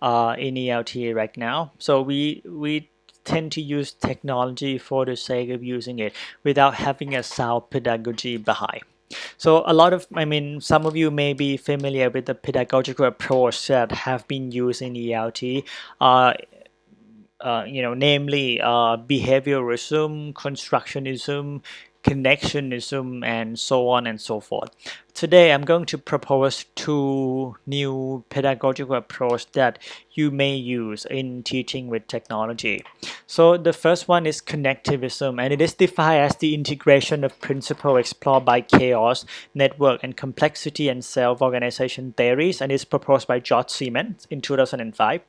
in ELT right now. So we tend to use technology for the sake of using it without having a sound pedagogy behind. So a lot of, I mean, some of you may be familiar with the pedagogical approach that have been used in ELT. Uh, Namely behaviorism, constructionism, connectionism, and so on and so forth. Today, I'm going to propose two new pedagogical approaches that you may use in teaching with technology. So the first one is connectivism, and it is defined as the integration of principles explored by chaos, network, and complexity and self-organization theories, and is proposed by George Siemens in 2005.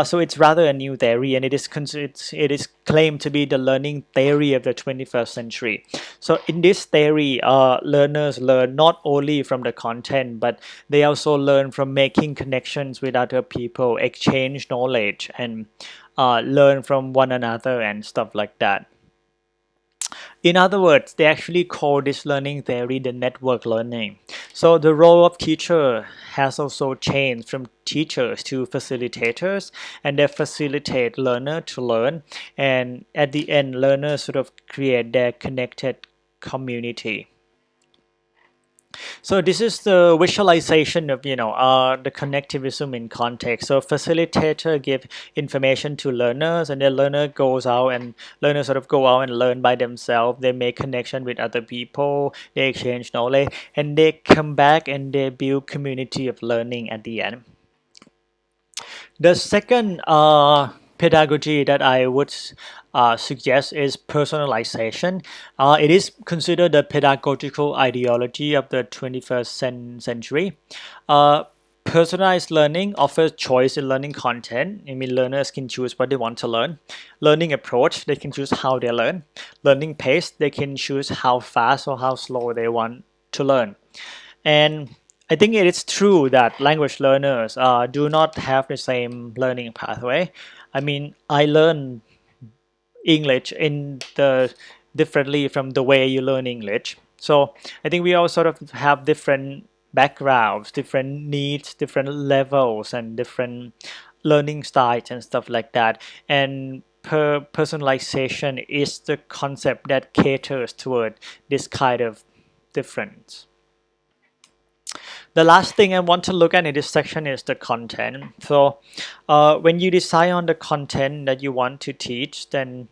So it's rather a new theory, and it is claimed to be the learning theory of the 21st century. So in this theory, learners learn not only from the content, but they also learn from making connections with other people, exchange knowledge, and learn from one another and stuff like that. In other words, they actually call this learning theory the network learning. So the role of teacher has also changed from teachers to facilitators, and they facilitate learner to learn, and at the end, learners sort of create their connected community. So this is the visualization of the connectivism in context. So facilitator give information to learners, and the learner goes out and learners sort of go out and learn by themselves. They make connection with other people, they exchange knowledge, and they come back and they build community of learning at the end. The second pedagogy that I would suggest is personalization. It is considered the pedagogical ideology of the 21st century. Personalized learning offers choice in learning content. I mean, learners can choose what they want to learn. Learning approach, they can choose how they learn. Learning pace, they can choose how fast or how slow they want to learn. And I think it is true that language learners do not have the same learning pathway. I mean, I learn English in the differently from the way you learn English. So I think we all sort of have different backgrounds, different needs, different levels, and different learning styles and stuff like that. And personalization is the concept that caters toward this kind of difference. The last thing I want to look at in this section is the content. So when you decide on the content that you want to teach, then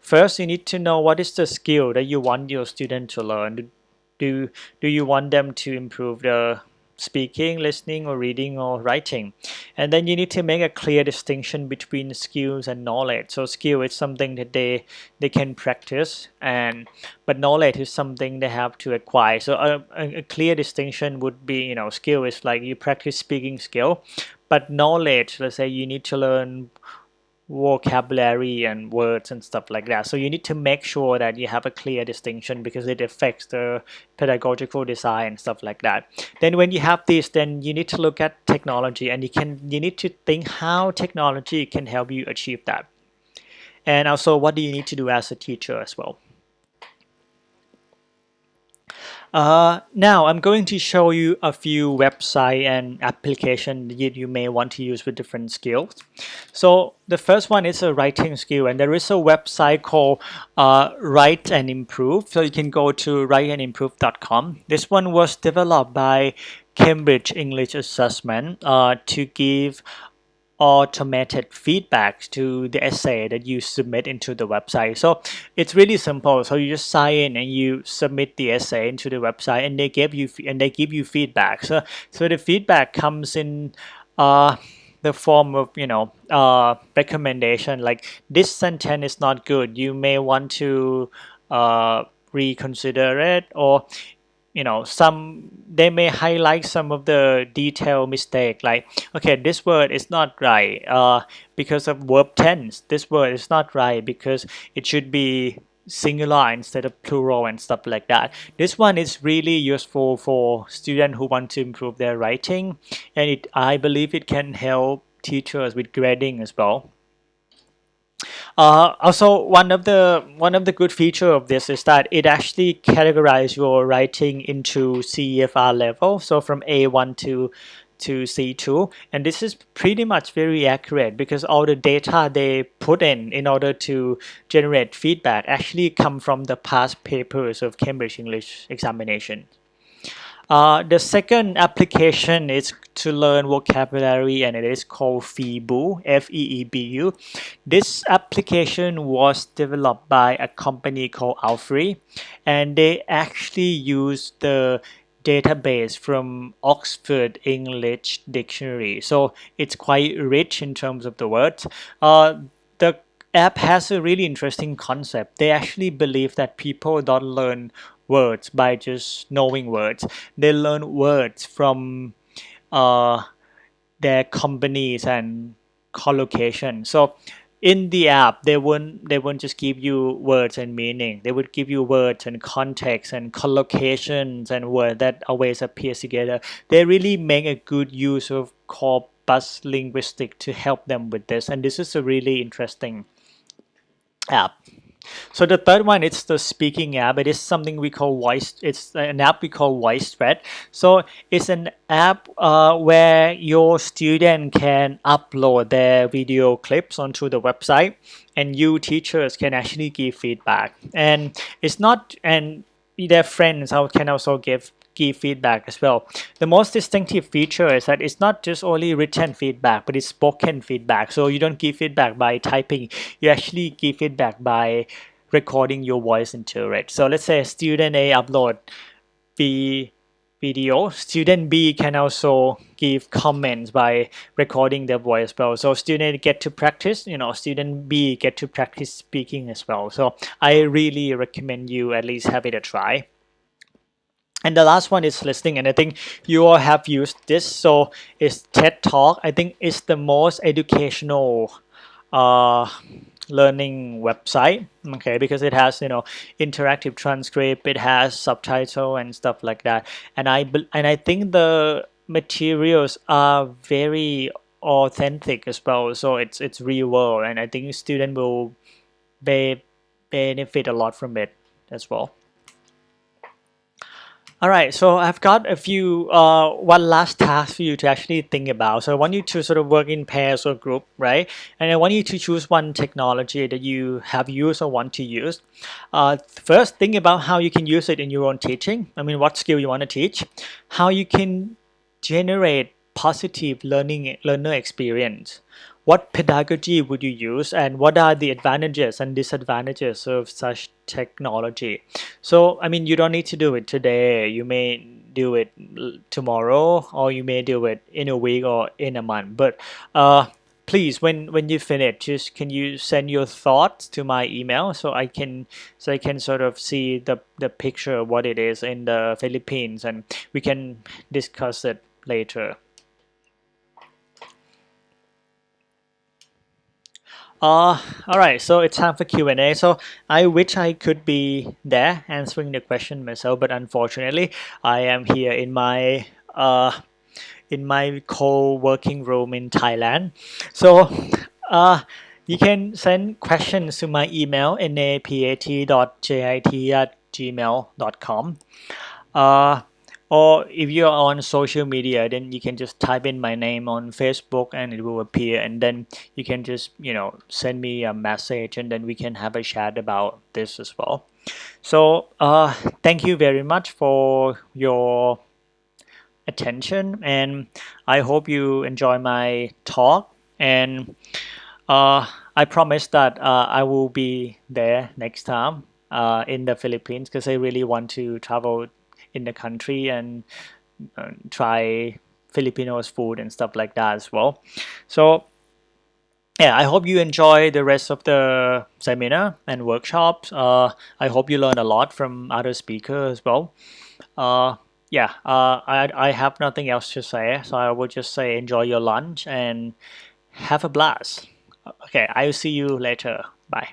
first you need to know what is the skill that you want your student to learn. Do you want them to improve the speaking, listening, or reading, or writing? And then you need to make a clear distinction between skills and knowledge. So skill is something that they can practice, but knowledge is something they have to acquire. So a clear distinction would be, skill is like you practice speaking skill, but knowledge, let's say you need to learn vocabulary and words and stuff like that. So you need to make sure that you have a clear distinction because it affects the pedagogical design and stuff like that. Then when you have this, then you need to look at technology, and you need to think how technology can help you achieve that. And also, what do you need to do as a teacher as well? Now I'm going to show you a few website and application that you may want to use with different skills. So the first one is a writing skill, and there is a website called Write and Improve. So you can go to writeandimprove.com. This one was developed by Cambridge English Assessment to give automated feedback to the essay that you submit into the website. So it's really simple. So you just sign in and you submit the essay into the website, and they give you feedback. So the feedback comes in the form of recommendation, like this sentence is not good. You may want to reconsider it, or they may highlight some of the detail mistake, like, okay, this word is not right because of verb tense. This word is not right because it should be singular instead of plural and stuff like that. This one is really useful for students who want to improve their writing, and I believe it can help teachers with grading as well. Also, one of the good feature of this is that it actually categorizes your writing into CEFR level, so from A1 to to C2, and this is pretty much very accurate because all the data they put in order to generate feedback actually come from the past papers of Cambridge English examination. The second application is to learn vocabulary, and it is called Feebu, F-E-E-B-U. This application was developed by a company called Alfrey, and they actually use the database from Oxford English Dictionary. So it's quite rich in terms of the words. The app has a really interesting concept. They actually believe that people don't learn words by just knowing words. They learn words from their companies and collocation. So in the app, they won't just give you words and meaning. They would give you words and context and collocations and words that always appear together. They really make a good use of corpus linguistic to help them with this, and this is a really interesting app. So the third one, it's the speaking app. It is something we call voice. It's an app we call VoiceThread. So it's an app where your student can upload their video clips onto the website, and you teachers can actually give feedback. And it's not, and their friends can also give feedback as well. The most distinctive feature is that it's not just only written feedback, but it's spoken feedback. So you don't give feedback by typing, you actually give feedback by recording your voice into it. So let's say student A upload the video, student B can also give comments by recording their voice as well. So student get to practice, student B get to practice speaking as well. So I really recommend you at least have it a try. And the last one is listening, and I think you all have used this. So it's TED Talk. I think it's the most educational learning website, okay, because it has interactive transcript, it has subtitle and stuff like that. And I think the materials are very authentic as well. So it's real world, and I think student will benefit a lot from it as well. All right, so I've got a few, one last task for you to actually think about. So I want you to sort of work in pairs or group, right? And I want you to choose one technology that you have used or want to use. First, think about how you can use it in your own teaching. I mean, what skill you want to teach, how you can generate positive learner experience. What pedagogy would you use, and what are the advantages and disadvantages of such technology? So, I mean, you don't need to do it today. You may do it tomorrow, or you may do it in a week or in a month. But please, when you finish, can you send your thoughts to my email so I can sort of see the picture of what it is in the Philippines, and we can discuss it later. All right, so it's time for Q&A. So I wish I could be there answering the question myself, but unfortunately, I am here in my co-working room in Thailand. So you can send questions to my email napat.jit@gmail.com. Or if you're on social media, then you can just type in my name on Facebook and it will appear, and then you can just send me a message, and then we can have a chat about this as well. So thank you very much for your attention, and I hope you enjoy my talk, and I promise that I will be there next time in the Philippines, because I really want to travel in the country and try Filipinos food and stuff like that as well. So yeah, I hope you enjoy the rest of the seminar and workshops. I hope you learn a lot from other speakers as well. I have nothing else to say, so I would just say enjoy your lunch and have a blast. Okay, I'll see you later. Bye.